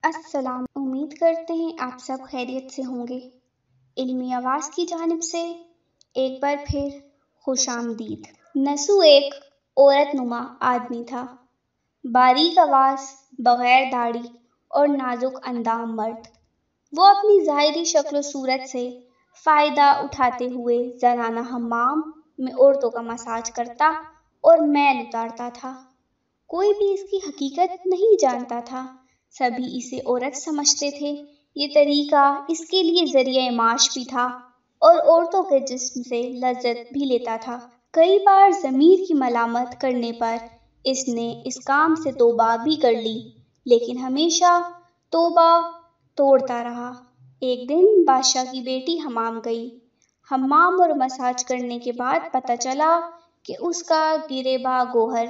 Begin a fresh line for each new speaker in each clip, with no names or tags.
السلام، امید کرتے ہیں آپ سب خیریت سے ہوں گے۔ علمی آواز کی جانب سے ایک بار پھر خوش آمدید۔ نسو ایک عورت نما آدمی تھا، باریک آواز، بغیر داڑھی اور نازک اندام مرد۔ وہ اپنی ظاہری شکل و صورت سے فائدہ اٹھاتے ہوئے زنانہ حمام میں عورتوں کا مساج کرتا اور میل اتارتا تھا۔ کوئی بھی اس کی حقیقت نہیں جانتا تھا، سبھی اسے عورت سمجھتے تھے۔ یہ طریقہ اس کے لیے ذریعہ معاش بھی تھا اور عورتوں کے جسم سے لذت بھی لیتا تھا۔ کئی بار ضمیر کی ملامت کرنے پر اس نے اس کام سے توبہ بھی کر لی، لیکن ہمیشہ توبہ توڑتا رہا۔ ایک دن بادشاہ کی بیٹی حمام گئی۔ حمام اور مساج کرنے کے بعد پتہ چلا کہ اس کا گریباں گوہر،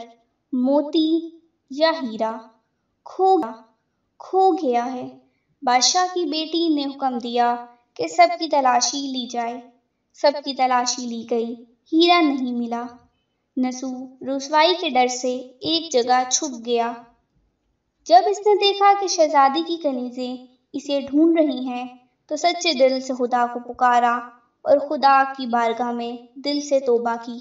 موتی یا ہیرا کھو گیا ہے۔ بادشاہ کی بیٹی نے حکم دیا کہ سب کی تلاشی لی جائے۔ سب کی تلاشی لی گئی، ہیرا نہیں ملا۔ نسو رسوائی کے ڈر سے ایک جگہ چھپ گیا۔ جب اس نے دیکھا کہ شہزادی کی کنیزیں اسے ڈھونڈ رہی ہیں تو سچے دل سے خدا کو پکارا اور خدا کی بارگاہ میں دل سے توبہ کی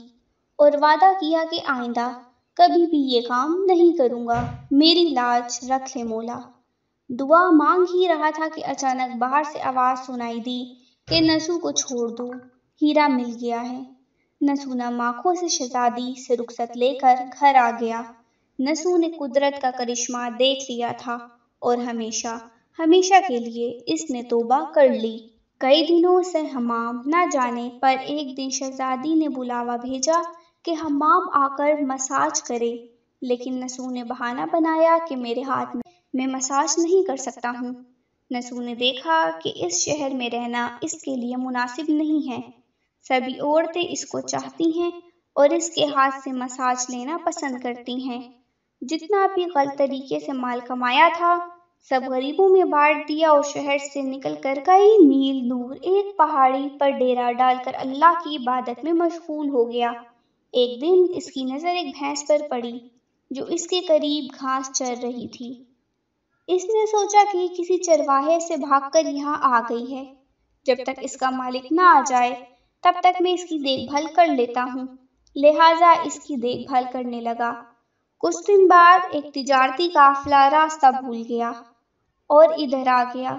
اور وعدہ کیا کہ آئندہ کبھی بھی یہ کام نہیں کروں گا، میری لاج رکھ لے مولا۔ دعا مانگ ہی رہا تھا کہ اچانک باہر سے آواز سنائی دی کہ نسو کو چھوڑ دو، ہیرا مل گیا ہے۔ نسو نم آنکھوں سے شہزادی سے رخصت لے کر گھر آ گیا۔ نسو نے قدرت کا کرشمہ دیکھ لیا تھا اور ہمیشہ کے لیے اس نے توبہ کر لی۔ کئی دنوں سے حمام نہ جانے پر ایک دن شہزادی نے بلاوا بھیجا کہ حمام آ کر مساج کرے، لیکن نسو نے بہانہ بنایا کہ میرے ہاتھ میں مساج نہیں کر سکتا ہوں۔ نسو نے دیکھا کہ اس شہر میں رہنا اس کے لیے مناسب نہیں ہے۔ سبھی عورتیں اس کو چاہتی ہیں اور اس کے ہاتھ سے مساج لینا پسند کرتی ہیں۔ جتنا بھی غلط طریقے سے مال کمایا تھا، سب غریبوں میں بانٹ دیا اور شہر سے نکل کر کئی میل دور ایک پہاڑی پر ڈیرا ڈال کر اللہ کی عبادت میں مشغول ہو گیا۔ ایک دن اس کی نظر ایک بھینس پر پڑی جو اس کے قریب گھاس چر رہی تھی۔ اس نے سوچا کہ کسی چرواہے سے بھاگ کر یہاں آ گئی ہے، جب تک اس کا مالک نہ آ جائے تب تک میں اس کی دیکھ بھال کر لیتا ہوں، لہٰذا اس کی دیکھ بھال کرنے لگا۔ کچھ دن بعد ایک تجارتی قافلہ راستہ بھول گیا اور ادھر آ گیا،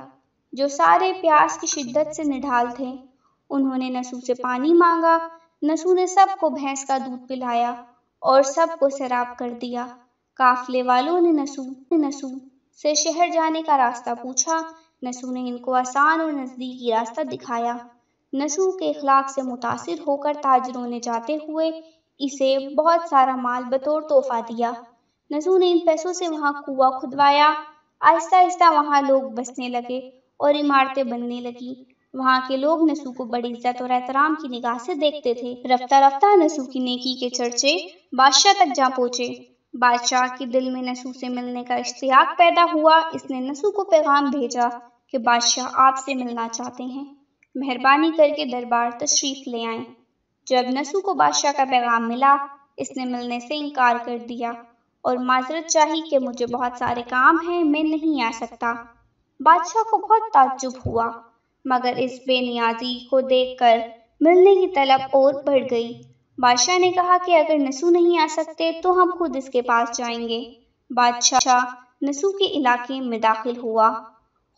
جو سارے پیاس کی شدت سے نڈھال تھے۔ انہوں نے نسو سے پانی مانگا۔ نسو نے سب کو بھینس کا دودھ پلایا اور سب کو سیراب کر دیا۔ قافلے والوں نے نسو سے شہر جانے کا راستہ پوچھا۔ نسو نے ان کو آسان اور نزدیکی راستہ دکھایا۔ نسو کے اخلاق سے متاثر ہو کر تاجروں نے جاتے ہوئے اسے بہت سارا مال بطور تحفہ دیا۔ نسو نے ان پیسوں سے وہاں کنواں کھدوایا۔ آہستہ آہستہ وہاں لوگ بسنے لگے اور عمارتیں بننے لگیں۔ وہاں کے لوگ نسو کو بڑی عزت اور احترام کی نگاہ سے دیکھتے تھے۔ رفتہ رفتہ نسو کی نیکی کے چرچے بادشاہ تک جا پہنچے۔ بادشاہ کے دل میں نسو سے ملنے کا اشتیاق پیدا ہوا۔ اس نے نسو کو پیغام بھیجا کہ بادشاہ آپ سے ملنا چاہتے ہیں، مہربانی کر کے دربار تشریف لے آئیں۔ جب نسو کو بادشاہ کا پیغام ملا، اس نے ملنے سے انکار کر دیا اور معذرت چاہی کہ مجھے بہت سارے کام ہیں، میں نہیں آ سکتا۔ بادشاہ کو بہت تعجب ہوا، مگر اس بے نیازی کو دیکھ کر ملنے کی طلب اور بڑھ گئی۔ بادشاہ نے کہا کہ اگر نسو نہیں آ سکتے تو ہم خود اس کے پاس جائیں گے۔ بادشاہ نسو کے علاقے میں داخل ہوا۔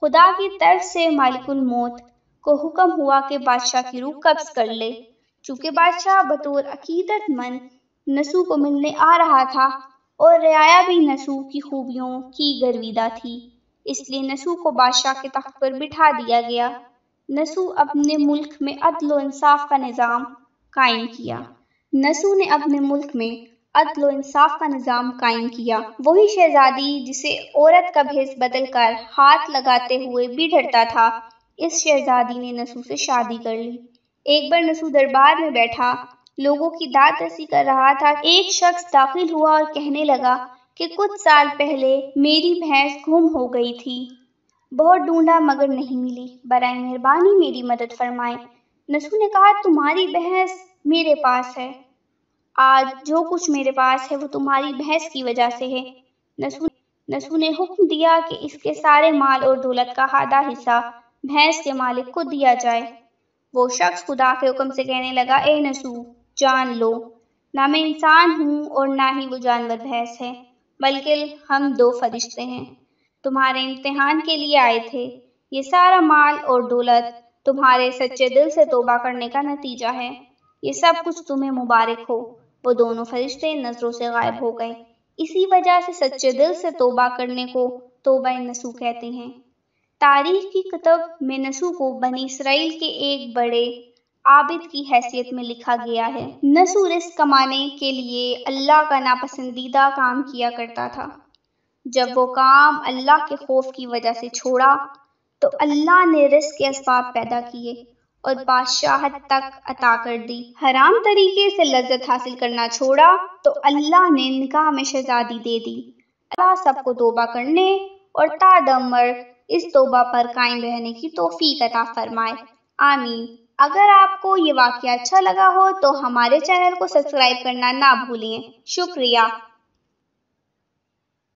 خدا کی طرف سے مالک الموت کو حکم ہوا کہ بادشاہ کی روح قبض کر لے۔ چونکہ بادشاہ بطور عقیدت مند نسو کو ملنے آ رہا تھا اور رعایا بھی نسو کی خوبیوں کی گرویدہ تھی، اس لیے نسو کو بادشاہ کے تخت پر بٹھا دیا گیا۔ نسو نے اپنے ملک میں عدل و انصاف کا نظام قائم کیا۔ وہی شہزادی جسے عورت کا بھیس بدل کر ہاتھ لگاتے ہوئے بھی ڈرتا تھا، اس شہزادی نے نسو سے شادی کر لی۔ ایک بار نسو دربار میں بیٹھا لوگوں کی داد رسی کر رہا تھا۔ ایک شخص داخل ہوا اور کہنے لگا کہ کچھ سال پہلے میری بھینس گم ہو گئی تھی، بہت ڈھونڈا مگر نہیں ملی، برائے مہربانی میری مدد فرمائیں۔ نسو نے کہا تمہاری بھینس میرے پاس ہے، آج جو کچھ میرے پاس ہے وہ تمہاری بھینس کی وجہ سے ہے۔ نسو نسو نے حکم دیا کہ اس کے سارے مال اور دولت کا آدھا حصہ بھینس کے مالک کو دیا جائے۔ وہ شخص خدا کے حکم سے کہنے لگا، اے نسو، جان لو، نہ میں انسان ہوں اور نہ ہی وہ جانور بھینس ہے، بلکہ ہم دو فرشتے ہیں، تمہارے امتحان کے لیے آئے تھے۔ یہ سارا مال اور دولت تمہارے سچے دل سے توبہ کرنے کا نتیجہ ہے۔ یہ سب کچھ تمہیں مبارک ہو۔ وہ دونوں فرشتے نظروں سے غائب ہو گئے۔ اسی وجہ سے سچے دل سے توبہ کرنے کو توبہ نسو کہتے ہیں۔ تاریخ کی کتب میں نسو کو بنی اسرائیل کے ایک بڑے عابد کی حیثیت میں لکھا گیا ہے۔ نسو رزق کمانے کے لیے اللہ کا ناپسندیدہ کام کیا کرتا تھا۔ جب وہ کام اللہ کے خوف کی وجہ سے چھوڑا تو اللہ نے رزق کے اسباب پیدا کیے اور بادشاہت تک عطا کر دی۔ حرام طریقے سے لذت حاصل کرنا چھوڑا تو اللہ نے نکاح میں شہزادی دے دی۔ اللہ سب کو توبہ کرنے اور تا دم اس توبہ پر قائم رہنے کی توفیق عطا فرمائے، آمین۔ اگر آپ کو یہ واقعہ اچھا لگا ہو تو ہمارے چینل کو سبسکرائب کرنا نہ بھولیں۔ شکریہ۔